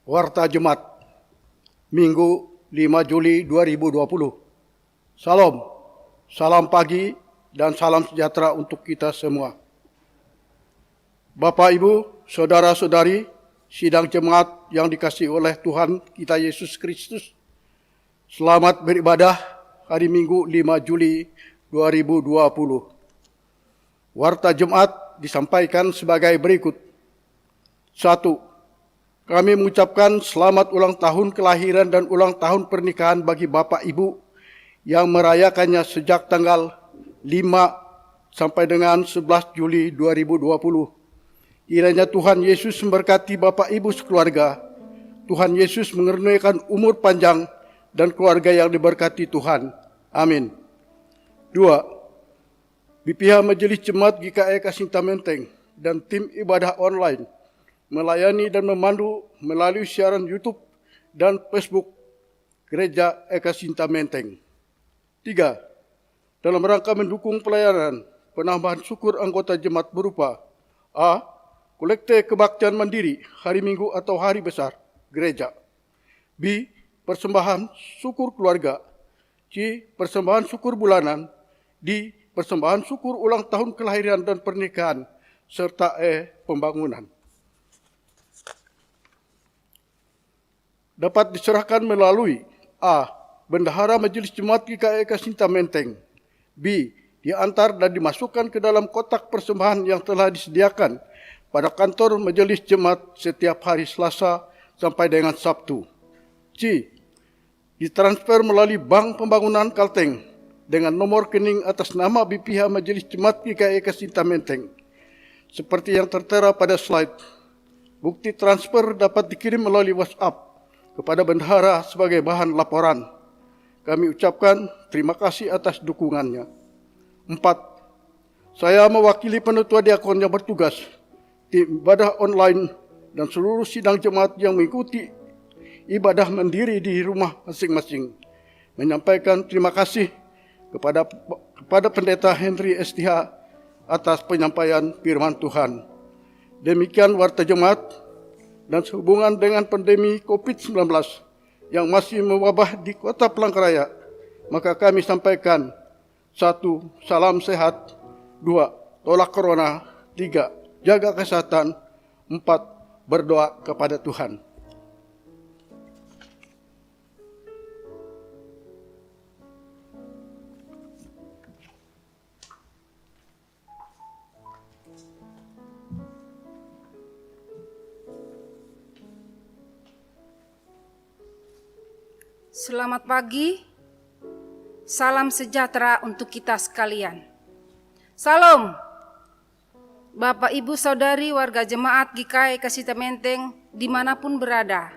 Warta Jemaat Minggu 5 Juli 2020. Salam pagi dan salam sejahtera untuk kita semua. Bapak, Ibu, Saudara-saudari, sidang jemaat yang dikasihi oleh Tuhan kita Yesus Kristus, selamat beribadah hari Minggu 5 Juli 2020. Warta Jemaat disampaikan sebagai berikut. 1. Kami mengucapkan selamat ulang tahun kelahiran dan ulang tahun pernikahan bagi Bapak Ibu yang merayakannya sejak tanggal 5 sampai dengan 11 Juli 2020. Kiranya Tuhan Yesus memberkati Bapak Ibu sekeluarga. Tuhan Yesus mengaruniakan umur panjang dan keluarga yang diberkati Tuhan. Amin. 2. BPH Majelis Jemaat GKI Kasinta Menteng dan tim ibadah online melayani dan memandu melalui siaran YouTube dan Facebook Gereja Eka Sinta Menteng. 3. Dalam rangka mendukung pelayanan, penambahan syukur anggota jemaat berupa A. Kolekte kebaktian mandiri hari Minggu atau hari besar gereja. B. Persembahan syukur keluarga. C. Persembahan syukur bulanan. D. Persembahan syukur ulang tahun kelahiran dan pernikahan. Serta E. Pembangunan. Dapat diserahkan melalui A. Bendahara Majelis Jemaat GKI Kasinta Menteng. B. Diantar dan dimasukkan ke dalam kotak persembahan yang telah disediakan pada kantor Majelis Jemaat setiap hari Selasa sampai dengan Sabtu. C. Ditransfer melalui Bank Pembangunan Kalteng dengan nomor rekening atas nama BPH Majelis Jemaat GKI Kasinta Menteng. Seperti yang tertera pada slide, bukti transfer dapat dikirim melalui WhatsApp kepada bendahara sebagai bahan laporan. Kami ucapkan terima kasih atas dukungannya. 4. Saya mewakili penetua diakon yang bertugas, tim ibadah online dan seluruh sidang jemaat yang mengikuti ibadah mandiri di rumah masing-masing, menyampaikan terima kasih kepada Pendeta Henry STH atas penyampaian firman Tuhan. Demikian warta jemaat. Dan sehubungan dengan pandemi COVID-19 yang masih mewabah di Kota Palangkaraya, maka kami sampaikan 1. Salam sehat. 2. Tolak corona. 3. Jaga kesehatan. 4. Berdoa kepada Tuhan. Selamat pagi, salam sejahtera untuk kita sekalian. Salam, Bapak, Ibu, Saudari, warga jemaat GKI Kasinta Menteng dimanapun berada.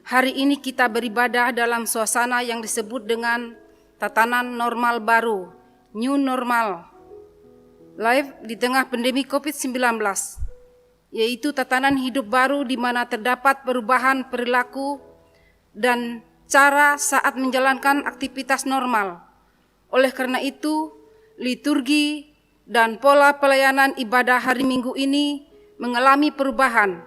Hari ini kita beribadah dalam suasana yang disebut dengan tatanan normal baru, new normal, live di tengah pandemi COVID-19, yaitu tatanan hidup baru di mana terdapat perubahan perilaku dan cara saat menjalankan aktivitas normal. Oleh karena itu, liturgi dan pola pelayanan ibadah hari Minggu ini mengalami perubahan,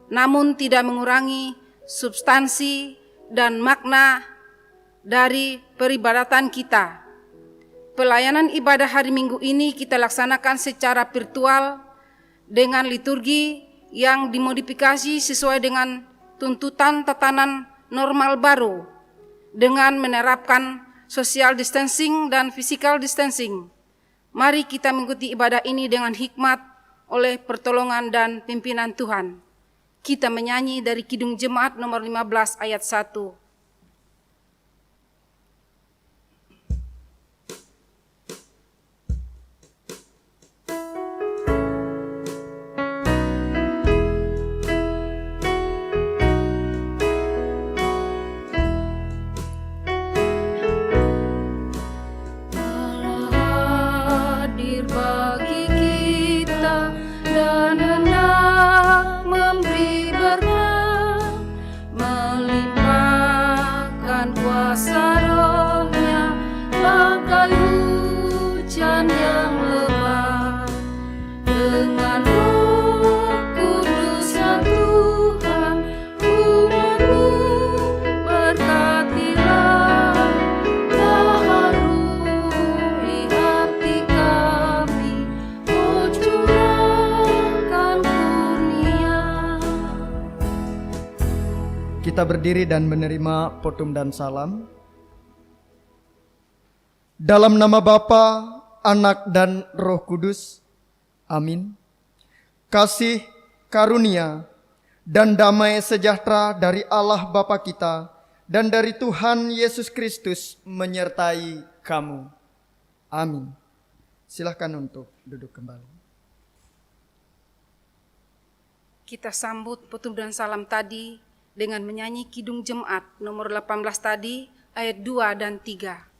namun tidak mengurangi substansi dan makna dari peribadatan kita. Pelayanan ibadah hari Minggu ini kita laksanakan secara virtual dengan liturgi yang dimodifikasi sesuai dengan tuntutan tatanan normal baru dengan menerapkan social distancing dan physical distancing. Mari kita mengikuti ibadah ini dengan hikmat oleh pertolongan dan pimpinan Tuhan. Kita menyanyi dari Kidung Jemaat nomor 15 ayat 1. Memberi berkat melimpah kita berdiri dan menerima potum dan salam. Dalam nama Bapa, Anak, dan Roh Kudus. Amin. Kasih, karunia, dan damai sejahtera dari Allah Bapa kita dan dari Tuhan Yesus Kristus menyertai kamu. Amin. Silakan untuk duduk kembali. Kita sambut potum dan salam tadi dengan menyanyi Kidung Jemaat nomor 18 tadi, ayat 2 dan 3.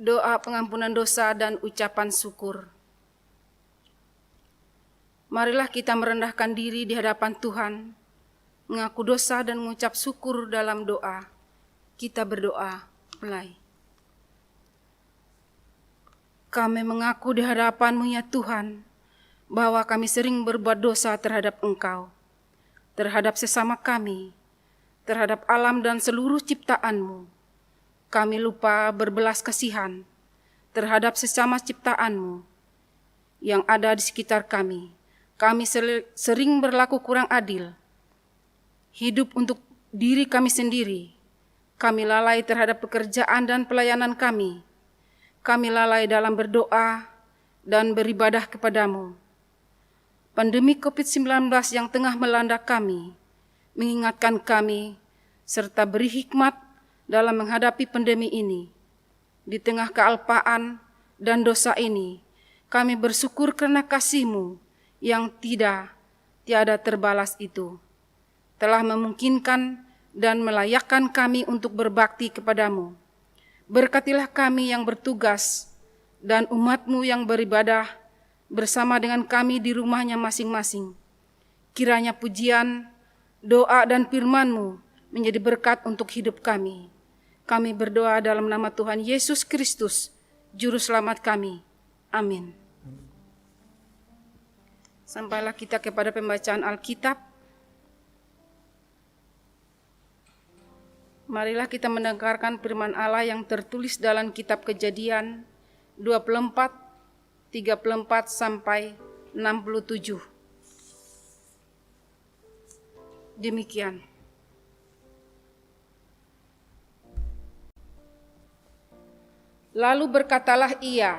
Doa pengampunan dosa dan ucapan syukur. Marilah kita merendahkan diri di hadapan Tuhan, mengaku dosa dan mengucap syukur dalam doa. Kita berdoa, mulai. Kami mengaku di hadapan-Mu ya Tuhan, bahwa kami sering berbuat dosa terhadap Engkau, terhadap sesama kami, terhadap alam dan seluruh ciptaan-Mu. Kami lupa berbelas kasihan terhadap sesama ciptaan-Mu yang ada di sekitar kami. Kami sering berlaku kurang adil, hidup untuk diri kami sendiri. Kami lalai terhadap pekerjaan dan pelayanan kami. Kami lalai dalam berdoa dan beribadah kepadamu. Pandemi COVID-19 yang tengah melanda kami mengingatkan kami serta beri hikmat dalam menghadapi pandemi ini. Di tengah kealpaan dan dosa ini, kami bersyukur karena kasih-Mu yang tiada terbalas itu telah memungkinkan dan melayakkan kami untuk berbakti kepadamu. Berkatilah kami yang bertugas dan umat-Mu yang beribadah bersama dengan kami di rumahnya masing-masing. Kiranya pujian, doa, dan firman-Mu menjadi berkat untuk hidup kami. Kami berdoa dalam nama Tuhan Yesus Kristus, Juru Selamat kami. Amin. Sampailah kita kepada pembacaan Alkitab. Marilah kita mendengarkan firman Allah yang tertulis dalam kitab Kejadian 24, 34 sampai 67. Demikian. Lalu berkatalah ia,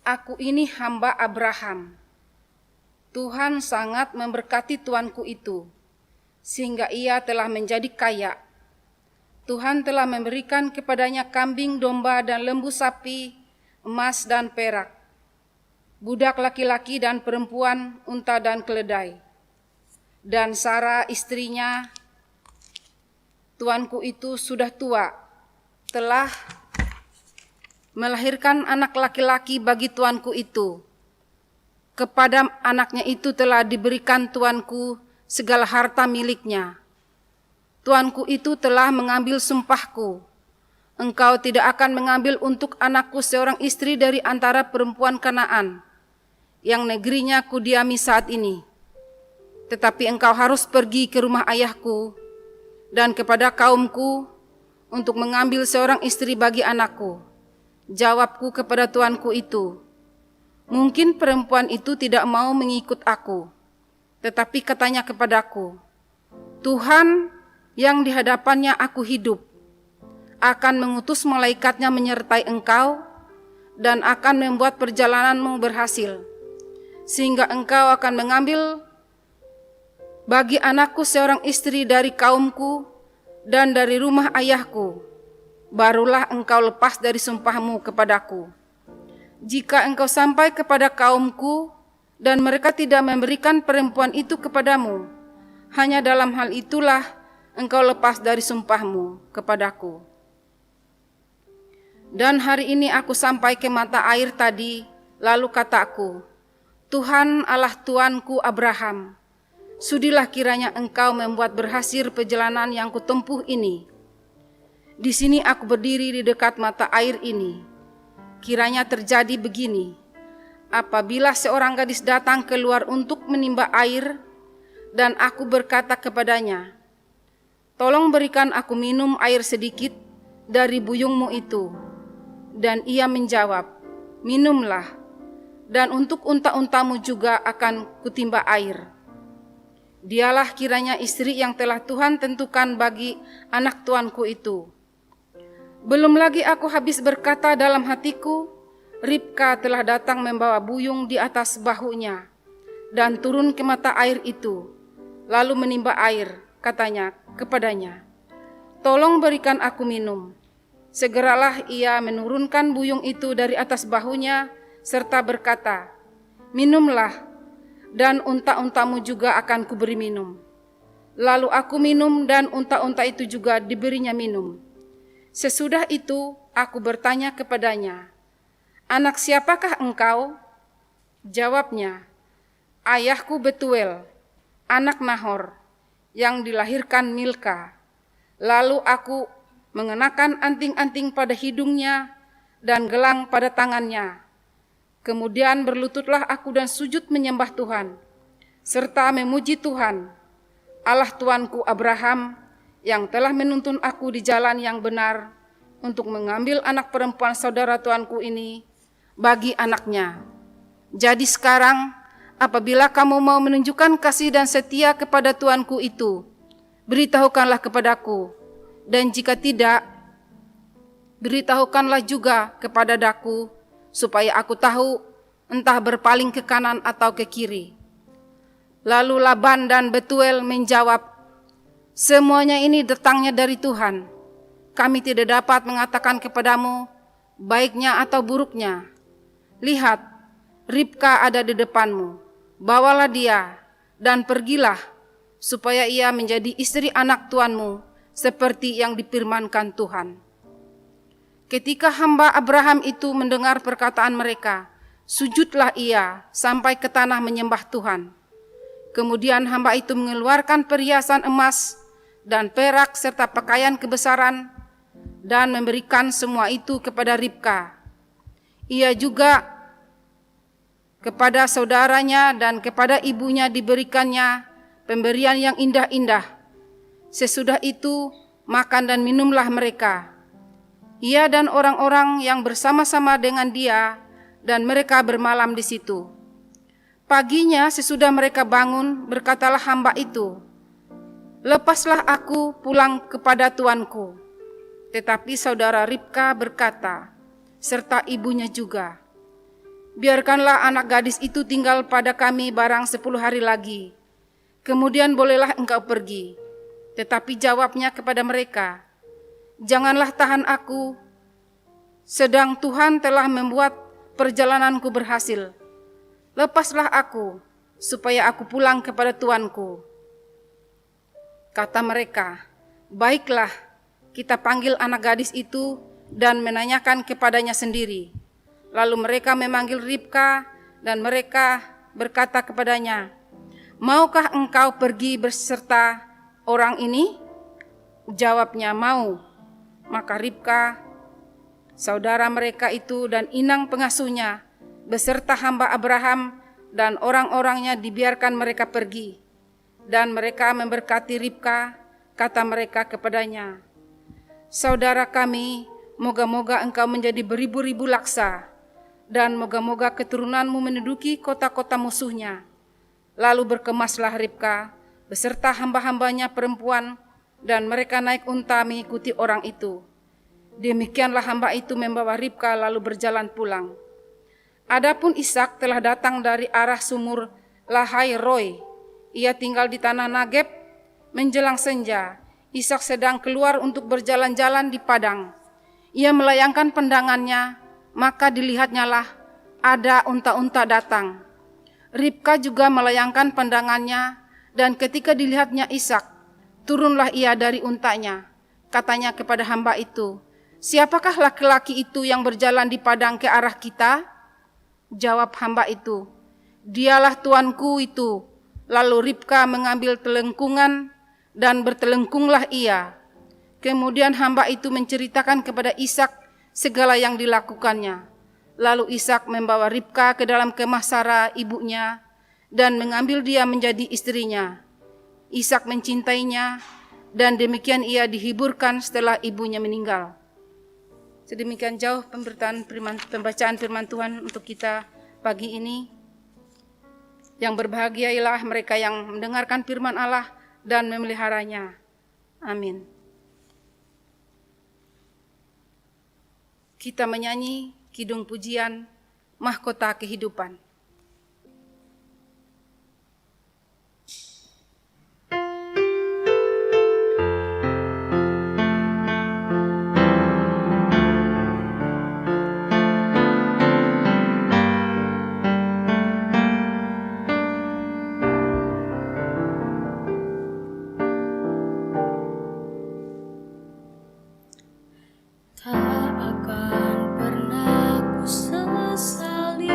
"Aku ini hamba Abraham. Tuhan sangat memberkati tuanku itu, sehingga ia telah menjadi kaya. Tuhan telah memberikan kepadanya kambing, domba, dan lembu sapi, emas dan perak, budak laki-laki dan perempuan, unta dan keledai. Dan Sara istrinya, tuanku itu sudah tua, telah melahirkan anak laki-laki bagi tuanku itu. Kepada anaknya itu telah diberikan tuanku segala harta miliknya. Tuanku itu telah mengambil sumpahku engkau tidak akan mengambil untuk anakku seorang istri dari antara perempuan Kanaan, yang negerinya kudiami saat ini. Tetapi engkau harus pergi ke rumah ayahku dan kepada kaumku untuk mengambil seorang istri bagi anakku. Jawabku kepada tuanku itu, mungkin perempuan itu tidak mau mengikut aku. Tetapi katanya kepadaku, Tuhan yang di hadapannya aku hidup, akan mengutus malaikatnya menyertai engkau dan akan membuat perjalananmu berhasil, sehingga engkau akan mengambil bagi anakku seorang istri dari kaumku dan dari rumah ayahku. Barulah engkau lepas dari sumpahmu kepadaku. Jika engkau sampai kepada kaumku dan mereka tidak memberikan perempuan itu kepadamu, hanya dalam hal itulah engkau lepas dari sumpahmu kepadaku. Dan hari ini aku sampai ke mata air tadi, lalu kataku, Tuhan Allah Tuanku Abraham, sudilah kiranya engkau membuat berhasil perjalanan yang kutempuh ini. Di sini aku berdiri di dekat mata air ini. Kiranya terjadi begini, apabila seorang gadis datang keluar untuk menimba air, dan aku berkata kepadanya, tolong berikan aku minum air sedikit dari buyungmu itu. Dan ia menjawab, minumlah, dan untuk unta-untamu juga akan kutimba air. Dialah kiranya istri yang telah Tuhan tentukan bagi anak tuanku itu. Belum lagi aku habis berkata dalam hatiku, Ribka telah datang membawa buyung di atas bahunya, dan turun ke mata air itu, lalu menimba air, katanya kepadanya, tolong berikan aku minum. Segeralah ia menurunkan buyung itu dari atas bahunya, serta berkata, minumlah, dan unta-untamu juga akan kuberi minum. Lalu aku minum, dan unta-unta itu juga diberinya minum. Sesudah itu aku bertanya kepadanya, anak siapakah engkau? Jawabnya, ayahku Betuel, anak Nahor, yang dilahirkan Milka. Lalu aku mengenakan anting-anting pada hidungnya dan gelang pada tangannya. Kemudian berlututlah aku dan sujud menyembah Tuhan, serta memuji Tuhan, Allah Tuanku Abraham, yang telah menuntun aku di jalan yang benar untuk mengambil anak perempuan saudara tuanku ini bagi anaknya. Jadi sekarang, apabila kamu mau menunjukkan kasih dan setia kepada tuanku itu, beritahukanlah kepadaku, dan jika tidak, beritahukanlah juga kepada daku, supaya aku tahu entah berpaling ke kanan atau ke kiri. Lalu Laban dan Betuel menjawab, semuanya ini datangnya dari Tuhan. Kami tidak dapat mengatakan kepadamu baiknya atau buruknya. Lihat, Ribka ada di depanmu. Bawalah dia dan pergilah, supaya ia menjadi istri anak tuanmu, seperti yang difirmankan Tuhan. Ketika hamba Abraham itu mendengar perkataan mereka, sujudlah ia sampai ke tanah menyembah Tuhan. Kemudian hamba itu mengeluarkan perhiasan emas dan perak serta pakaian kebesaran dan memberikan semua itu kepada Ribka. Ia juga kepada saudaranya dan kepada ibunya diberikannya pemberian yang indah-indah. Sesudah itu makan dan minumlah mereka, ia dan orang-orang yang bersama-sama dengan dia, dan mereka bermalam di situ. Paginya sesudah mereka bangun, berkatalah hamba itu, lepaslah aku pulang kepada tuanku. Tetapi saudara Ribka berkata, serta ibunya juga, biarkanlah anak gadis itu tinggal pada kami barang 10 hari lagi, kemudian bolehlah engkau pergi. Tetapi jawabnya kepada mereka, janganlah tahan aku, sedang Tuhan telah membuat perjalananku berhasil. Lepaslah aku, supaya aku pulang kepada tuanku. Kata mereka, baiklah, kita panggil anak gadis itu dan menanyakan kepadanya sendiri. Lalu mereka memanggil Ribka dan mereka berkata kepadanya, maukah engkau pergi beserta orang ini? Jawabnya, mau. Maka Ribka Saudara mereka itu dan inang pengasuhnya beserta hamba Abraham dan orang-orangnya dibiarkan mereka pergi. Dan mereka memberkati Ribka, kata mereka kepadanya, "Saudara kami, moga-moga engkau menjadi beribu-ribu laksa, dan moga-moga keturunanmu menduduki kota-kota musuhnya." Lalu berkemaslah Ribka beserta hamba-hambanya perempuan, dan mereka naik unta mengikuti orang itu. Demikianlah hamba itu membawa Ribka lalu berjalan pulang. Adapun Ishak telah datang dari arah sumur Lahai Roi. Ia tinggal di tanah Negeb. Menjelang senja, Ishak sedang keluar untuk berjalan-jalan di padang. Ia melayangkan pandangannya, maka dilihatnyalah ada unta-unta datang. Ribka juga melayangkan pandangannya, dan ketika dilihatnya Ishak, turunlah ia dari untanya. Katanya kepada hamba itu, "Siapakah laki-laki itu yang berjalan di padang ke arah kita?" Jawab hamba itu, "Dialah tuanku itu." Lalu Ribka mengambil telengkungan dan bertelengkunglah ia. Kemudian hamba itu menceritakan kepada Ishak segala yang dilakukannya. Lalu Ishak membawa Ribka ke dalam kemah Sara ibunya dan mengambil dia menjadi istrinya. Ishak mencintainya, dan demikian ia dihiburkan setelah ibunya meninggal. Sedemikian jauh pembacaan firman Tuhan untuk kita pagi ini. Yang berbahagia ialah mereka yang mendengarkan firman Allah dan memeliharanya. Amin. Kita menyanyi kidung pujian Mahkota Kehidupan. Tak akan pernah ku sesali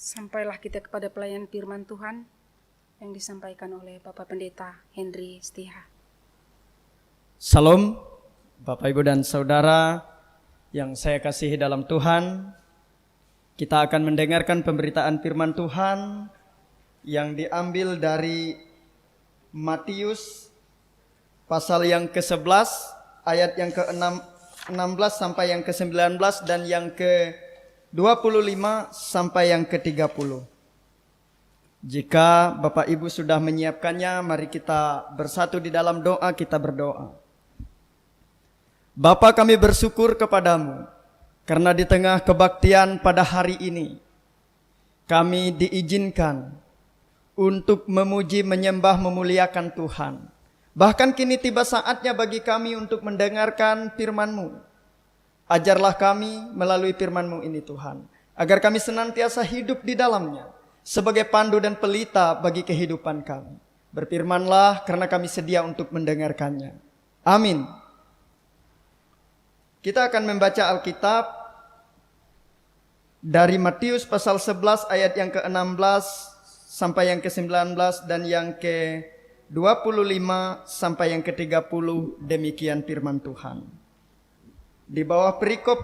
Sampailah kita kepada pelayan firman Tuhan yang disampaikan oleh Bapak Pendeta Henry Stiha. Salam, Bapak Ibu dan Saudara yang saya kasihi dalam Tuhan. Kita akan mendengarkan pemberitaan firman Tuhan yang diambil dari Matius pasal yang ke-11 ayat yang ke-16 sampai yang ke-19 dan yang ke-25 sampai yang ke-30. Jika Bapak Ibu sudah menyiapkannya, mari kita bersatu di dalam doa, kita berdoa. Bapa, kami bersyukur kepadamu karena di tengah kebaktian pada hari ini kami diizinkan untuk memuji, menyembah, memuliakan Tuhan. Bahkan kini tiba saatnya bagi kami untuk mendengarkan firman-Mu. Ajarlah kami melalui firman-Mu ini Tuhan, agar kami senantiasa hidup di dalamnya sebagai pandu dan pelita bagi kehidupan kami. Berfirmanlah karena kami sedia untuk mendengarkannya. Amin. Kita akan membaca Alkitab dari Matius pasal 11 ayat yang ke-16 sampai yang ke-19 dan yang ke-25 sampai yang ke-30. Demikian firman Tuhan. Di bawah perikop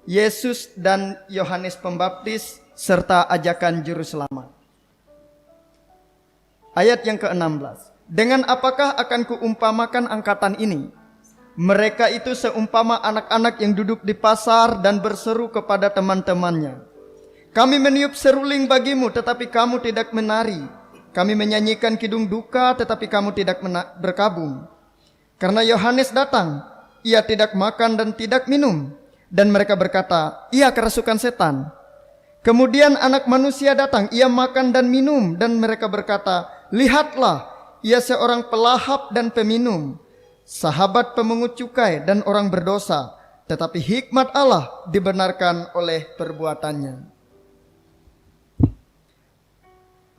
Yesus dan Yohanes Pembaptis serta ajakan juru selamat. Ayat yang ke-16. Dengan apakah akan kuumpamakan angkatan ini? Mereka itu seumpama anak-anak yang duduk di pasar dan berseru kepada teman-temannya. Kami meniup seruling bagimu tetapi kamu tidak menari. Kami menyanyikan kidung duka tetapi kamu tidak berkabung. Karena Yohanes datang, ia tidak makan dan tidak minum. Dan mereka berkata, ia kerasukan setan. Kemudian anak manusia datang, ia makan dan minum. Dan mereka berkata, lihatlah, ia seorang pelahap dan peminum, sahabat pemungut cukai dan orang berdosa, tetapi hikmat Allah dibenarkan oleh perbuatannya.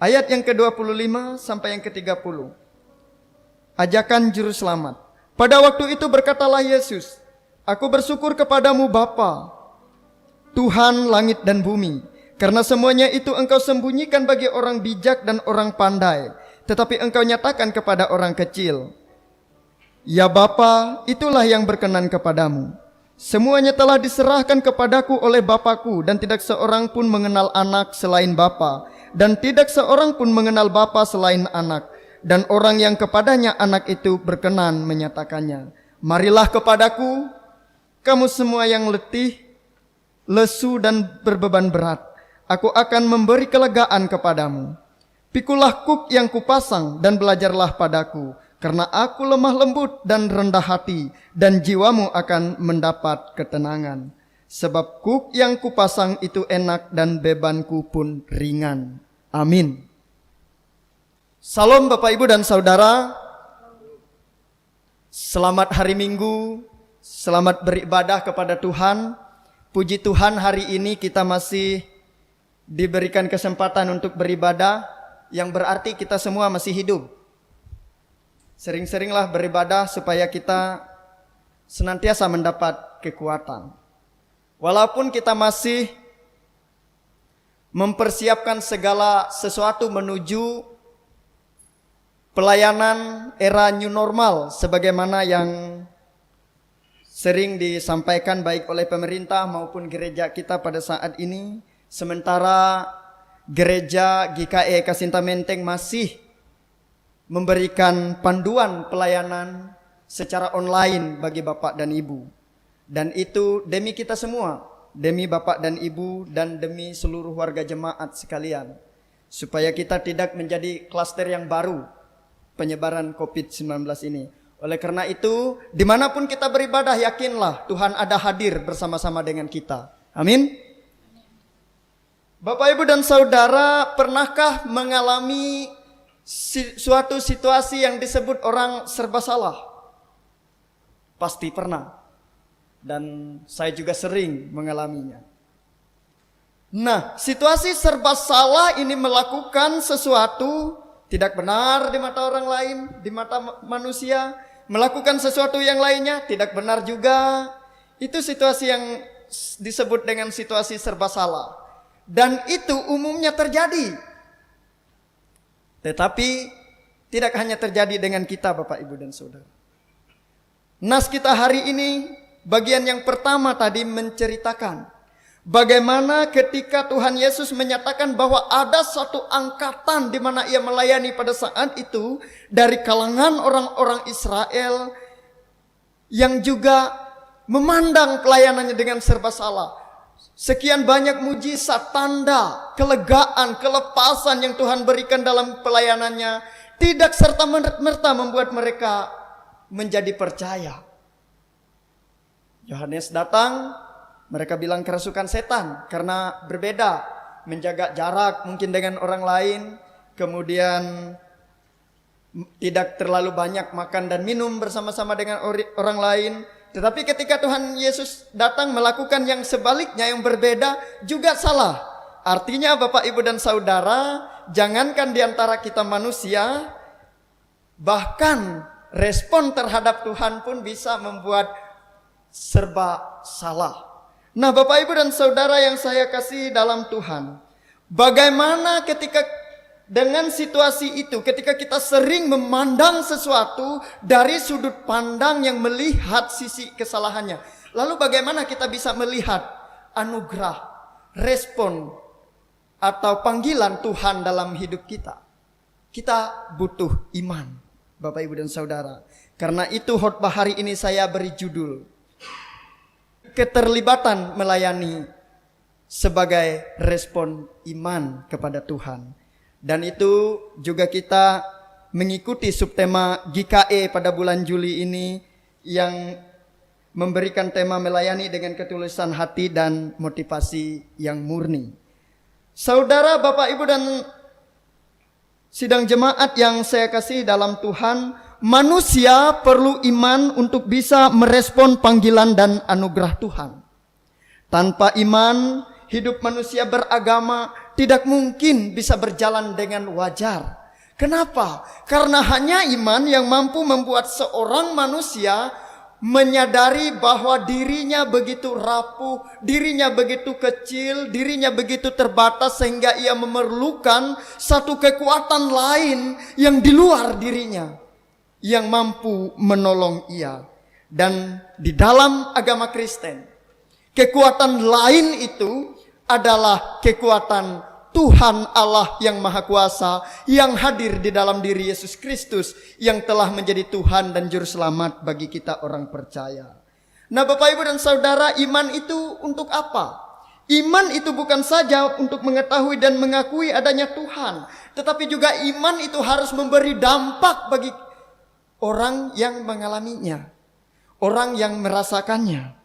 Ayat yang ke-25 sampai yang ke-30. Ajakan juru selamat. Pada waktu itu berkatalah Yesus, aku bersyukur kepadamu Bapa, Tuhan langit dan bumi, karena semuanya itu engkau sembunyikan bagi orang bijak dan orang pandai, tetapi engkau nyatakan kepada orang kecil. Ya Bapa, itulah yang berkenan kepadamu. Semuanya telah diserahkan kepadaku oleh Bapakku, dan tidak seorang pun mengenal anak selain Bapa, dan tidak seorang pun mengenal Bapa selain anak, dan orang yang kepadanya anak itu berkenan menyatakannya. Marilah kepadaku, kamu semua yang letih, lesu dan berbeban berat, aku akan memberi kelegaan kepadamu. Pikulah kuk yang kupasang dan belajarlah padaku, karena aku lemah lembut dan rendah hati, dan jiwamu akan mendapat ketenangan. Sebab kuk yang kupasang itu enak dan bebanku pun ringan. Amin. Salam Bapak Ibu dan Saudara. Selamat hari Minggu, selamat beribadah kepada Tuhan. Puji Tuhan, hari ini kita masih diberikan kesempatan untuk beribadah, yang berarti kita semua masih hidup. Sering-seringlah beribadah supaya kita senantiasa mendapat kekuatan. Walaupun kita masih mempersiapkan segala sesuatu menuju pelayanan era new normal, sebagaimana yang sering disampaikan baik oleh pemerintah maupun gereja kita pada saat ini. Sementara gereja GKI Kasinta Menteng masih memberikan panduan pelayanan secara online bagi Bapak dan Ibu. Dan itu demi kita semua, demi Bapak dan Ibu dan demi seluruh warga jemaat sekalian, supaya kita tidak menjadi klaster yang baru penyebaran COVID-19 ini. Oleh karena itu, dimanapun kita beribadah, yakinlah Tuhan ada hadir bersama-sama dengan kita. Amin. Bapak, Ibu, dan Saudara, pernahkah mengalami suatu situasi yang disebut orang serba salah? Pasti pernah. Dan saya juga sering mengalaminya. Nah, situasi serba salah ini melakukan sesuatu tidak benar di mata orang lain, di mata manusia. Melakukan sesuatu yang lainnya tidak benar juga. Itu situasi yang disebut dengan situasi serba salah. Dan itu umumnya terjadi. Tetapi tidak hanya terjadi dengan kita Bapak Ibu dan Saudara. Nas kita hari ini bagian yang pertama tadi menceritakan bagaimana ketika Tuhan Yesus menyatakan bahwa ada satu angkatan di mana ia melayani pada saat itu dari kalangan orang-orang Israel yang juga memandang pelayanannya dengan serba salah. Sekian banyak mujizat, tanda, kelegaan, kelepasan yang Tuhan berikan dalam pelayanannya tidak serta-merta membuat mereka menjadi percaya. Yohanes datang, mereka bilang kerasukan setan karena berbeda, menjaga jarak mungkin dengan orang lain, kemudian tidak terlalu banyak makan dan minum bersama-sama dengan orang lain. Tetapi ketika Tuhan Yesus datang melakukan yang sebaliknya, yang berbeda, juga salah. Artinya Bapak Ibu dan Saudara, jangankan di antara kita manusia, bahkan respon terhadap Tuhan pun bisa membuat serba salah. Nah Bapak Ibu dan Saudara yang saya kasih dalam Tuhan, bagaimana ketika dengan situasi itu, ketika kita sering memandang sesuatu dari sudut pandang yang melihat sisi kesalahannya, lalu bagaimana kita bisa melihat anugerah, respon atau panggilan Tuhan dalam hidup kita? Kita butuh iman Bapak Ibu dan Saudara. Karena itu khotbah hari ini saya beri judul keterlibatan melayani sebagai respon iman kepada Tuhan. Dan itu juga kita mengikuti subtema GKE pada bulan Juli ini yang memberikan tema melayani dengan ketulusan hati dan motivasi yang murni. Saudara, Bapak, Ibu dan sidang jemaat yang saya kasih dalam Tuhan, manusia perlu iman untuk bisa merespon panggilan dan anugerah Tuhan. Tanpa iman, hidup manusia beragama tidak mungkin bisa berjalan dengan wajar. Kenapa? Karena hanya iman yang mampu membuat seorang manusia menyadari bahwa dirinya begitu rapuh, dirinya begitu kecil, dirinya begitu terbatas sehingga ia memerlukan satu kekuatan lain yang di luar dirinya yang mampu menolong ia. Dan di dalam agama Kristen, kekuatan lain itu adalah kekuatan Tuhan Allah yang Maha Kuasa yang hadir di dalam diri Yesus Kristus yang telah menjadi Tuhan dan Juru Selamat bagi kita orang percaya. Nah Bapak Ibu dan Saudara, iman itu untuk apa? Iman itu bukan saja untuk mengetahui dan mengakui adanya Tuhan, tetapi juga iman itu harus memberi dampak bagi orang yang mengalaminya, orang yang merasakannya.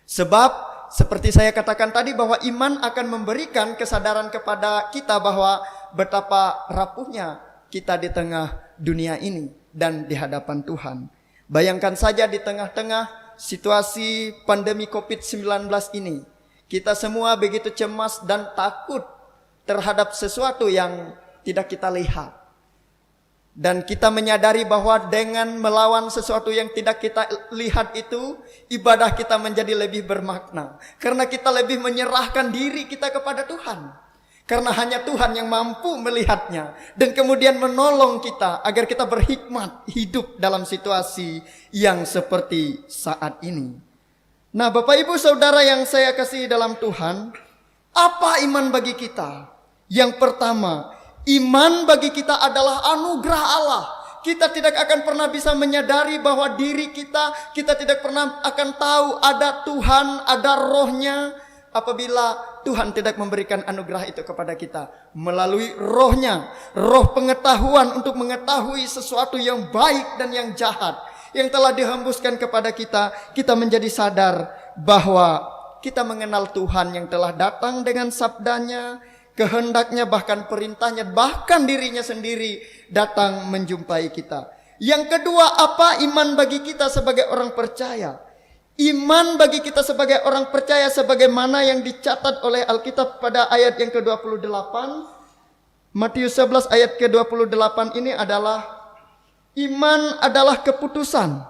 Sebab seperti saya katakan tadi bahwa iman akan memberikan kesadaran kepada kita bahwa betapa rapuhnya kita di tengah dunia ini dan di hadapan Tuhan. Bayangkan saja di tengah-tengah situasi pandemi COVID-19 ini, kita semua begitu cemas dan takut terhadap sesuatu yang tidak kita lihat. Dan kita menyadari bahwa dengan melawan sesuatu yang tidak kita lihat itu, ibadah kita menjadi lebih bermakna. Karena kita lebih menyerahkan diri kita kepada Tuhan. Karena hanya Tuhan yang mampu melihatnya. Dan kemudian menolong kita agar kita berhikmat hidup dalam situasi yang seperti saat ini. Nah Bapak Ibu Saudara yang saya kasih dalam Tuhan, apa iman bagi kita? Yang pertama, iman bagi kita adalah anugerah Allah. Kita tidak akan pernah bisa menyadari bahwa diri kita tidak pernah akan tahu ada Tuhan, ada rohnya, apabila Tuhan tidak memberikan anugerah itu kepada kita. Melalui rohnya, roh pengetahuan untuk mengetahui sesuatu yang baik dan yang jahat, yang telah dihembuskan kepada kita, kita menjadi sadar bahwa kita mengenal Tuhan yang telah datang dengan sabdanya, kehendaknya, bahkan perintahnya, bahkan dirinya sendiri datang menjumpai kita. Yang kedua, apa iman bagi kita sebagai orang percaya? Iman bagi kita sebagai orang percaya sebagaimana yang dicatat oleh Alkitab pada ayat yang ke-28. Matius 11 ayat ke-28 ini adalah iman adalah keputusan.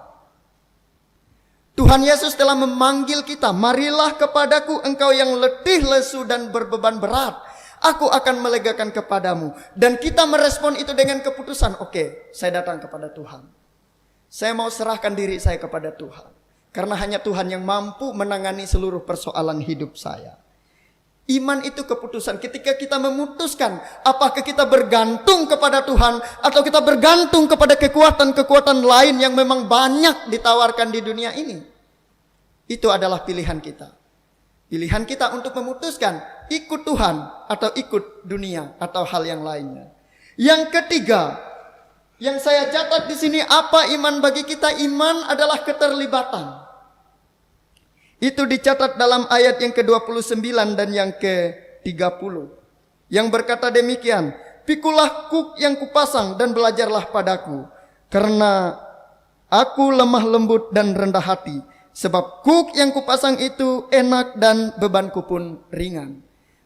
Tuhan Yesus telah memanggil kita, marilah kepadaku engkau yang letih, lesu dan berbeban berat. Aku akan melegakan kepadamu. Dan kita merespon itu dengan keputusan, oke, saya datang kepada Tuhan. Saya mau serahkan diri saya kepada Tuhan. Karena hanya Tuhan yang mampu menangani seluruh persoalan hidup saya. Iman itu keputusan. Ketika kita memutuskan, apakah kita bergantung kepada Tuhan atau kita bergantung kepada kekuatan-kekuatan lain yang memang banyak ditawarkan di dunia ini. Itu adalah pilihan kita. Pilihan kita untuk memutuskan ikut Tuhan atau ikut dunia atau hal yang lainnya. Yang ketiga, yang saya catat di sini, apa iman bagi kita? Iman adalah keterlibatan. Itu dicatat dalam ayat yang ke-29 dan yang ke-30. Yang berkata demikian, pikulah kuk yang kupasang dan belajarlah padaku. Karena aku lemah lembut dan rendah hati. Sebab kuk yang kupasang itu enak dan bebanku pun ringan.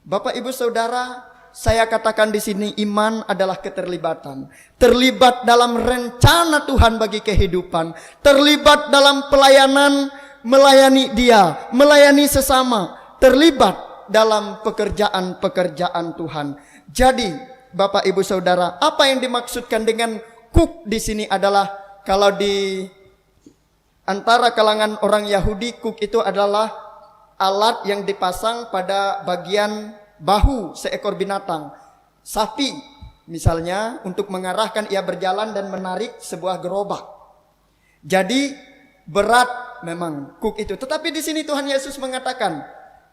Bapak ibu saudara, saya katakan di sini iman adalah keterlibatan. Terlibat dalam rencana Tuhan bagi kehidupan. Terlibat dalam pelayanan, melayani dia, melayani sesama, terlibat dalam pekerjaan-pekerjaan Tuhan. Jadi, Bapak Ibu Saudara, apa yang dimaksudkan dengan kuk di sini adalah, kalau di antara kalangan orang Yahudi, kuk itu adalah alat yang dipasang pada bagian bahu seekor binatang. Sapi misalnya, untuk mengarahkan ia berjalan dan menarik sebuah gerobak. Jadi berat memang kuk itu. Tetapi di sini Tuhan Yesus mengatakan,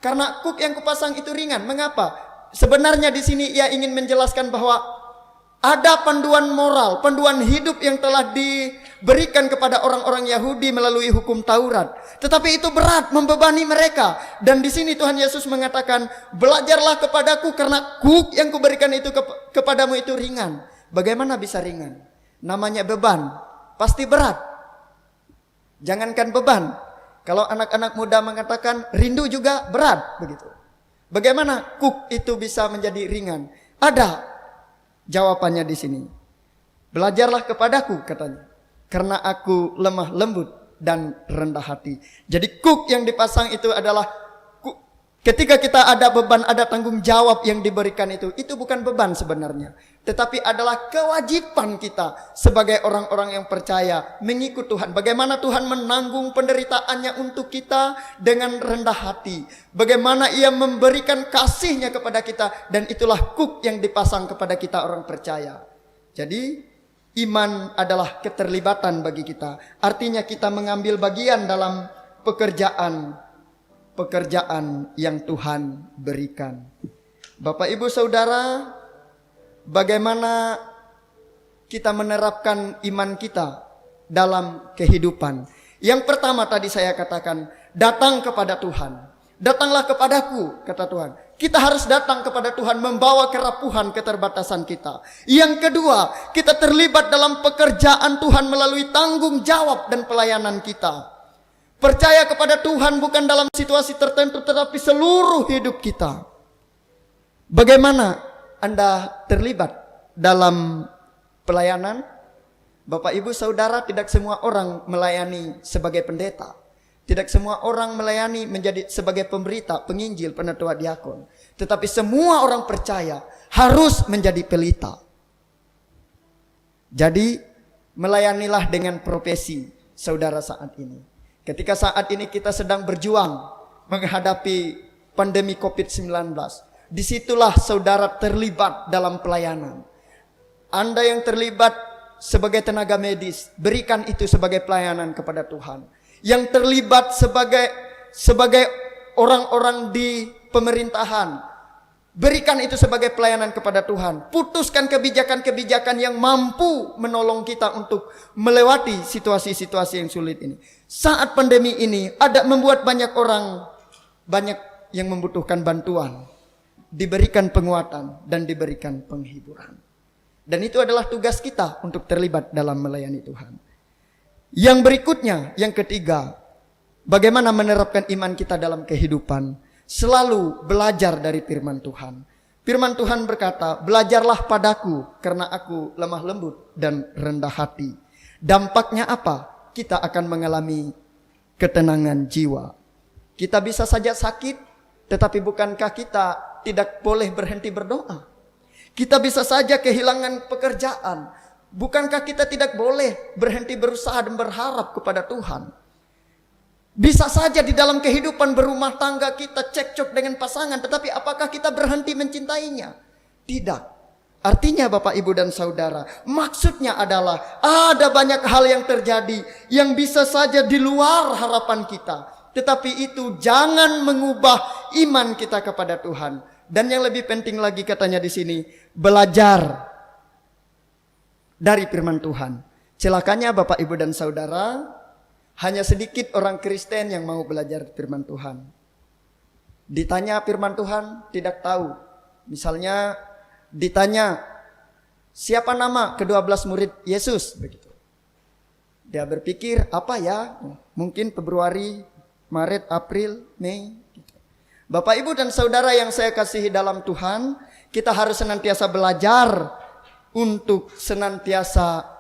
karena kuk yang kupasang itu ringan. Mengapa? Sebenarnya di sini ia ingin menjelaskan bahwa ada panduan moral, panduan hidup yang telah diberikan kepada orang-orang Yahudi melalui hukum Taurat. Tetapi itu berat, membebani mereka. Dan di sini Tuhan Yesus mengatakan, belajarlah kepadaku karena kuk yang kuberikan itu kepadamu itu ringan. Bagaimana bisa ringan? Namanya beban, pasti berat. Jangankan beban, kalau anak-anak muda mengatakan rindu juga berat, begitu. Bagaimana kuk itu bisa menjadi ringan? Ada jawabannya di sini. Belajarlah kepadaku, katanya, karena aku lemah lembut dan rendah hati. Jadi kuk yang dipasang itu adalah kuk. Ketika kita ada beban, ada tanggung jawab yang diberikan itu bukan beban sebenarnya, tetapi adalah kewajiban kita sebagai orang-orang yang percaya mengikut Tuhan. Bagaimana Tuhan menanggung penderitaannya untuk kita dengan rendah hati. Bagaimana ia memberikan kasihnya kepada kita. Dan itulah kuk yang dipasang kepada kita orang percaya. Jadi iman adalah keterlibatan bagi kita. Artinya kita mengambil bagian dalam pekerjaan yang Tuhan berikan. Bapak ibu saudara, bagaimana kita menerapkan iman kita dalam kehidupan? Yang pertama tadi saya katakan, datang kepada Tuhan. Datanglah kepadaku, kata Tuhan. Kita harus datang kepada Tuhan, membawa kerapuhan keterbatasan kita. Yang kedua, kita terlibat dalam pekerjaan Tuhan melalui tanggung jawab dan pelayanan kita. Percaya kepada Tuhan bukan dalam situasi tertentu, tetapi seluruh hidup kita. Bagaimana Anda terlibat dalam pelayanan? Bapak ibu saudara, tidak semua orang melayani sebagai pendeta. Tidak semua orang melayani menjadi sebagai pemberita, penginjil, penetua, diakon. Tetapi semua orang percaya harus menjadi pelita. Jadi melayanilah dengan profesi saudara saat ini. Ketika saat ini kita sedang berjuang menghadapi pandemi COVID-19. Disitulah saudara terlibat dalam pelayanan. Anda yang terlibat sebagai tenaga medis, berikan itu sebagai pelayanan kepada Tuhan. Yang terlibat sebagai orang-orang di pemerintahan, berikan itu sebagai pelayanan kepada Tuhan. Putuskan kebijakan-kebijakan yang mampu menolong kita untuk melewati situasi-situasi yang sulit ini. Saat pandemi ini ada membuat banyak yang membutuhkan bantuan, diberikan penguatan dan diberikan penghiburan. Dan itu adalah tugas kita untuk terlibat dalam melayani Tuhan. Yang berikutnya, yang ketiga, bagaimana menerapkan iman kita dalam kehidupan? Selalu belajar dari firman Tuhan. Firman Tuhan berkata, belajarlah padaku karena aku lemah lembut dan rendah hati. Dampaknya apa? Kita akan mengalami ketenangan jiwa. Kita bisa saja sakit, tetapi bukankah kita tidak boleh berhenti berdoa? Kita bisa saja kehilangan pekerjaan, bukankah kita tidak boleh berhenti berusaha dan berharap kepada Tuhan? Bisa saja di dalam kehidupan berumah tangga kita cekcok dengan pasangan, tetapi apakah kita berhenti mencintainya? Tidak. Artinya Bapak, Ibu, dan Saudara, maksudnya adalah ada banyak hal yang terjadi yang bisa saja di luar harapan kita. Tetapi itu jangan mengubah iman kita kepada Tuhan. Dan yang lebih penting lagi katanya di sini, belajar dari firman Tuhan. Celakanya Bapak, Ibu, dan Saudara, hanya sedikit orang Kristen yang mau belajar firman Tuhan. Ditanya firman Tuhan, tidak tahu. Misalnya ditanya, siapa nama ke-12 murid Yesus? Begitu. Dia berpikir, apa ya? Mungkin Februari, Maret, April, Mei. Bapak, Ibu, dan Saudara yang saya kasihi dalam Tuhan, kita harus senantiasa belajar untuk senantiasa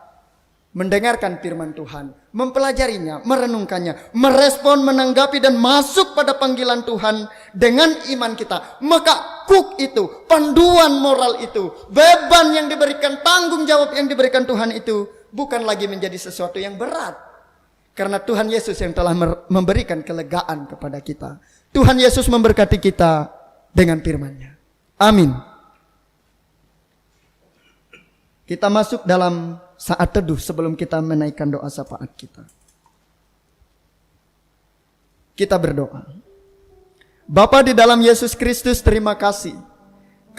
mendengarkan firman Tuhan, mempelajarinya, merenungkannya, merespon, menanggapi, dan masuk pada panggilan Tuhan dengan iman kita. Maka kuk itu, panduan moral itu, beban yang diberikan, tanggung jawab yang diberikan Tuhan itu bukan lagi menjadi sesuatu yang berat. Karena Tuhan Yesus yang telah memberikan kelegaan kepada kita. Tuhan Yesus memberkati kita dengan firman-Nya. Amin. Kita masuk dalam saat teduh sebelum kita menaikkan doa syafaat kita. Kita berdoa. Bapa di dalam Yesus Kristus, terima kasih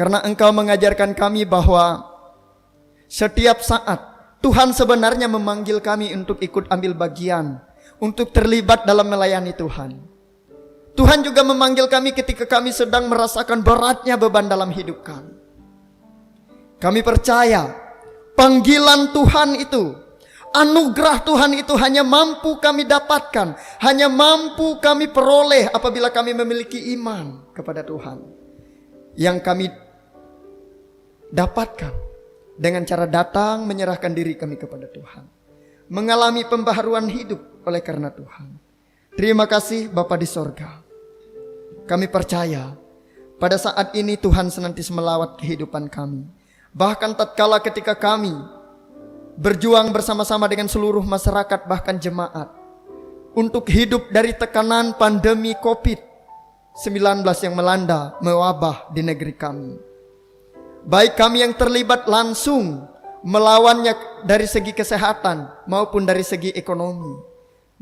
karena Engkau mengajarkan kami bahwa setiap saat Tuhan sebenarnya memanggil kami untuk ikut ambil bagian, untuk terlibat dalam melayani Tuhan. Tuhan juga memanggil kami ketika kami sedang merasakan beratnya beban dalam hidup kami. Kami percaya panggilan Tuhan itu, anugerah Tuhan itu hanya mampu kami dapatkan, hanya mampu kami peroleh apabila kami memiliki iman kepada Tuhan. Yang kami dapatkan dengan cara datang menyerahkan diri kami kepada Tuhan, mengalami pembaharuan hidup oleh karena Tuhan. Terima kasih Bapa di sorga. Kami percaya pada saat ini Tuhan senantiasa melawat kehidupan kami. Bahkan tatkala ketika kami berjuang bersama-sama dengan seluruh masyarakat, bahkan jemaat, untuk hidup dari tekanan pandemi COVID-19 yang melanda, mewabah di negeri kami. Baik kami yang terlibat langsung melawannya dari segi kesehatan maupun dari segi ekonomi,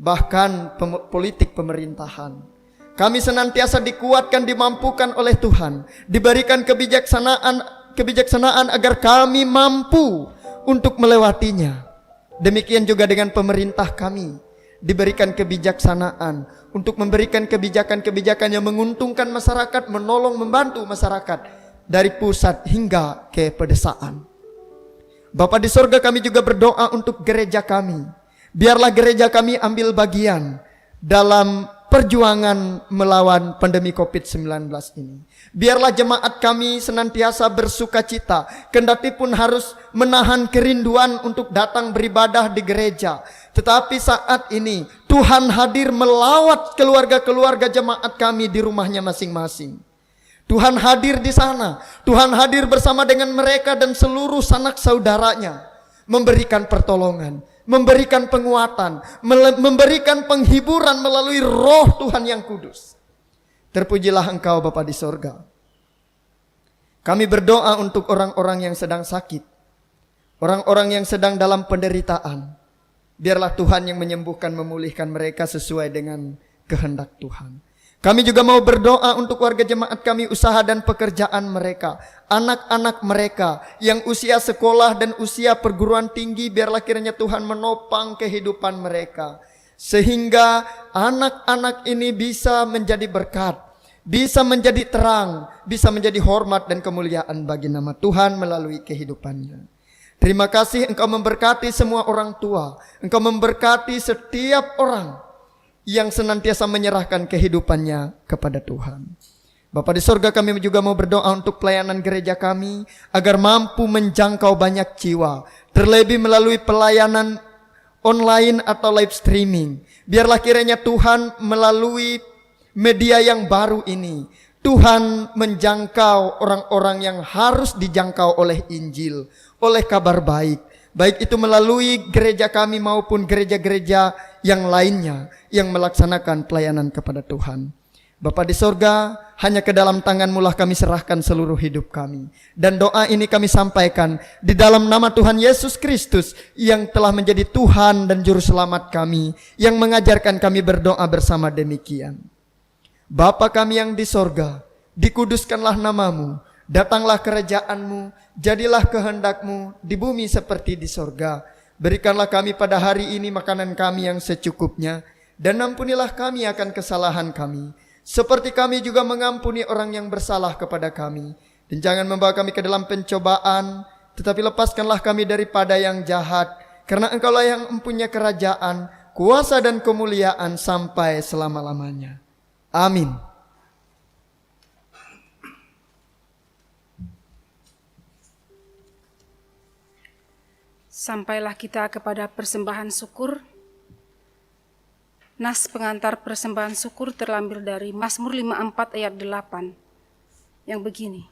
bahkan politik pemerintahan. Kami senantiasa dikuatkan, dimampukan oleh Tuhan, diberikan kebijaksanaan agar kami mampu untuk melewatinya. Demikian juga dengan pemerintah kami, diberikan kebijaksanaan untuk memberikan kebijakan-kebijakan yang menguntungkan masyarakat, menolong, membantu masyarakat dari pusat hingga ke pedesaan. Bapa di sorga, kami juga berdoa untuk gereja kami. Biarlah gereja kami ambil bagian dalam perjuangan melawan pandemi COVID-19 ini. Biarlah jemaat kami senantiasa bersuka cita, kendati pun harus menahan kerinduan untuk datang beribadah di gereja. Tetapi saat ini Tuhan hadir melawat keluarga-keluarga jemaat kami di rumahnya masing-masing. Tuhan hadir di sana. Tuhan hadir bersama dengan mereka dan seluruh sanak saudaranya, memberikan pertolongan, memberikan penguatan, memberikan penghiburan melalui Roh Tuhan yang kudus. Terpujilah Engkau Bapa di sorga. Kami berdoa untuk orang-orang yang sedang sakit, orang-orang yang sedang dalam penderitaan. Biarlah Tuhan yang menyembuhkan, memulihkan mereka sesuai dengan kehendak Tuhan. Kami juga mau berdoa untuk warga jemaat kami, usaha dan pekerjaan mereka, anak-anak mereka yang usia sekolah dan usia perguruan tinggi. Biarlah kiranya Tuhan menopang kehidupan mereka, sehingga anak-anak ini bisa menjadi berkat, bisa menjadi terang, bisa menjadi hormat dan kemuliaan bagi nama Tuhan melalui kehidupannya. Terima kasih Engkau memberkati semua orang tua, Engkau memberkati setiap orang yang senantiasa menyerahkan kehidupannya kepada Tuhan. Bapa di sorga, kami juga mau berdoa untuk pelayanan gereja kami, agar mampu menjangkau banyak jiwa, terlebih melalui pelayanan online atau live streaming. Biarlah kiranya Tuhan melalui media yang baru ini, Tuhan menjangkau orang-orang yang harus dijangkau oleh Injil, oleh kabar baik. Baik itu melalui gereja kami maupun gereja-gereja yang lainnya yang melaksanakan pelayanan kepada Tuhan. Bapa di sorga, hanya ke dalam tangan-Mu lah kami serahkan seluruh hidup kami. Dan doa ini kami sampaikan di dalam nama Tuhan Yesus Kristus yang telah menjadi Tuhan dan Juru Selamat kami, yang mengajarkan kami berdoa bersama demikian. Bapa kami yang di sorga, dikuduskanlah nama-Mu, datanglah kerajaan-Mu, jadilah kehendak-Mu di bumi seperti di sorga. Berikanlah kami pada hari ini makanan kami yang secukupnya, dan ampunilah kami akan kesalahan kami, seperti kami juga mengampuni orang yang bersalah kepada kami. Dan jangan membawa kami ke dalam pencobaan, tetapi lepaskanlah kami daripada yang jahat, karena Engkaulah yang mempunyai kerajaan, kuasa dan kemuliaan sampai selama-lamanya. Amin. Sampailah kita kepada persembahan syukur. Nas pengantar persembahan syukur terlambil dari Mazmur 54 ayat 8 yang begini.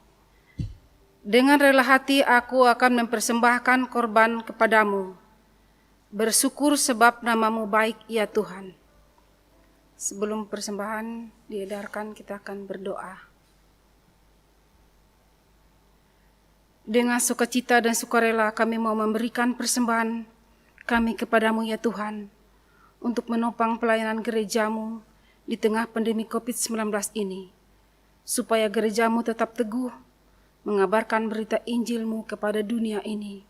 Dengan rela hati aku akan mempersembahkan korban kepadamu. Bersyukur sebab nama-Mu baik ya Tuhan. Sebelum persembahan diedarkan, kita akan berdoa. Dengan sukacita dan sukarela kami mau memberikan persembahan kami kepadamu ya Tuhan, untuk menopang pelayanan gerejamu di tengah pandemi COVID-19 ini, supaya gerejamu tetap teguh mengabarkan berita Injil-Mu kepada dunia ini,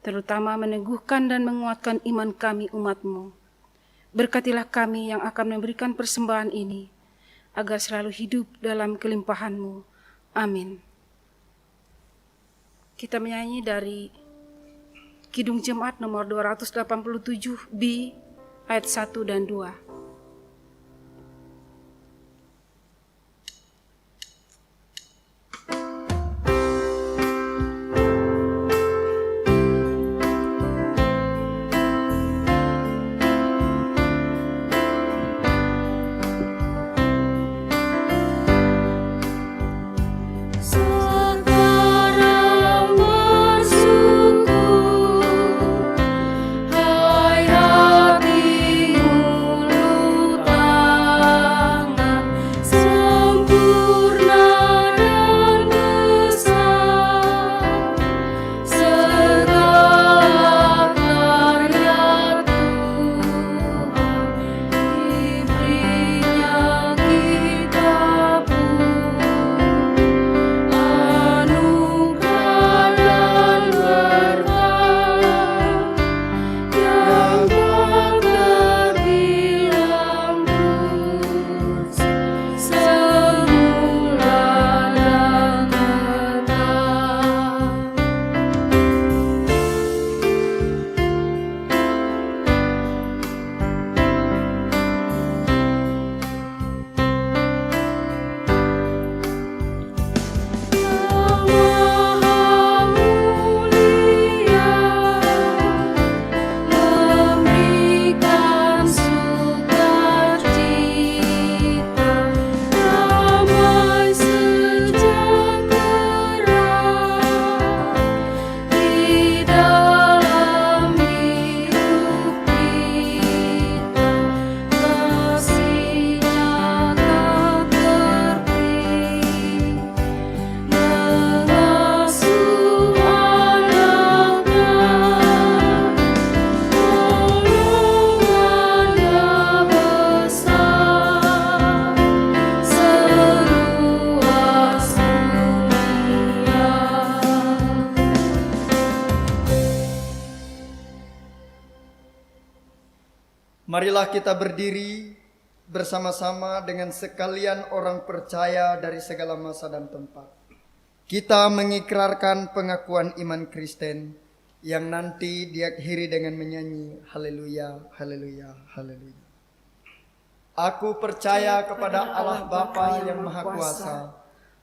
terutama meneguhkan dan menguatkan iman kami umat-Mu. Berkatilah kami yang akan memberikan persembahan ini, agar selalu hidup dalam kelimpahan-Mu. Amin. Kita menyanyi dari Kidung Jemaat nomor 287B ayat 1 dan 2. Marilah kita berdiri bersama-sama dengan sekalian orang percaya dari segala masa dan tempat. Kita mengikrarkan pengakuan iman Kristen yang nanti diakhiri dengan menyanyi haleluya, haleluya, haleluya. Aku percaya kepada Allah Bapa yang Maha Kuasa,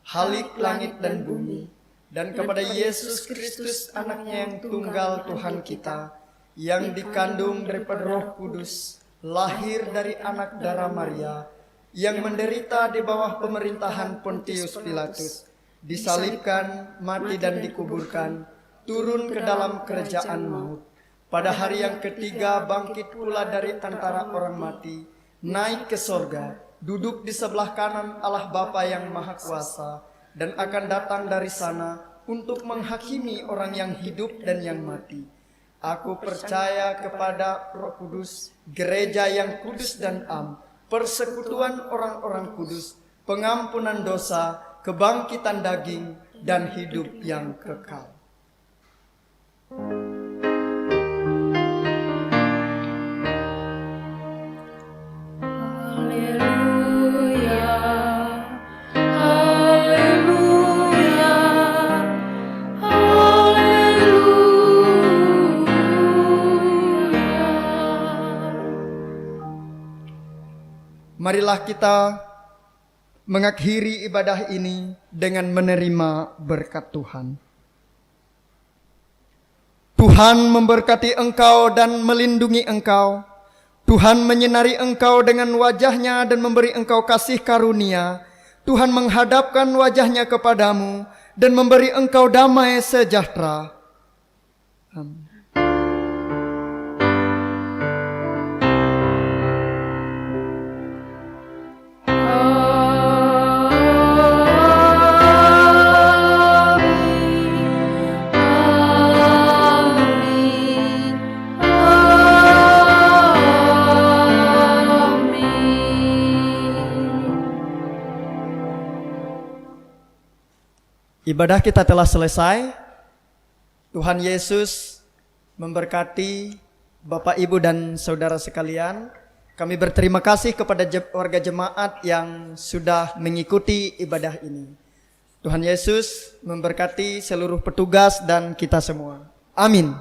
Khalik langit dan bumi, dan kepada Yesus Kristus anaknya yang tunggal Tuhan kita, yang dikandung daripada Roh Kudus, lahir dari anak darah Maria, yang menderita di bawah pemerintahan Pontius Pilatus, disalibkan, mati dan dikuburkan, turun ke dalam kerajaan maut. Pada hari yang ketiga bangkit pula dari antara orang mati, naik ke sorga, duduk di sebelah kanan Allah Bapa yang Maha Kuasa, dan akan datang dari sana untuk menghakimi orang yang hidup dan yang mati. Aku percaya kepada Roh Kudus, gereja yang kudus dan am, persekutuan orang-orang kudus, pengampunan dosa, kebangkitan daging, dan hidup yang kekal. Marilah kita mengakhiri ibadah ini dengan menerima berkat Tuhan. Tuhan memberkati engkau dan melindungi engkau. Tuhan menyinari engkau dengan wajahnya dan memberi engkau kasih karunia. Tuhan menghadapkan wajahnya kepadamu dan memberi engkau damai sejahtera. Amin. Ibadah kita telah selesai. Tuhan Yesus memberkati Bapak, Ibu, dan saudara sekalian. Kami berterima kasih kepada warga jemaat yang sudah mengikuti ibadah ini. Tuhan Yesus memberkati seluruh petugas dan kita semua. Amin.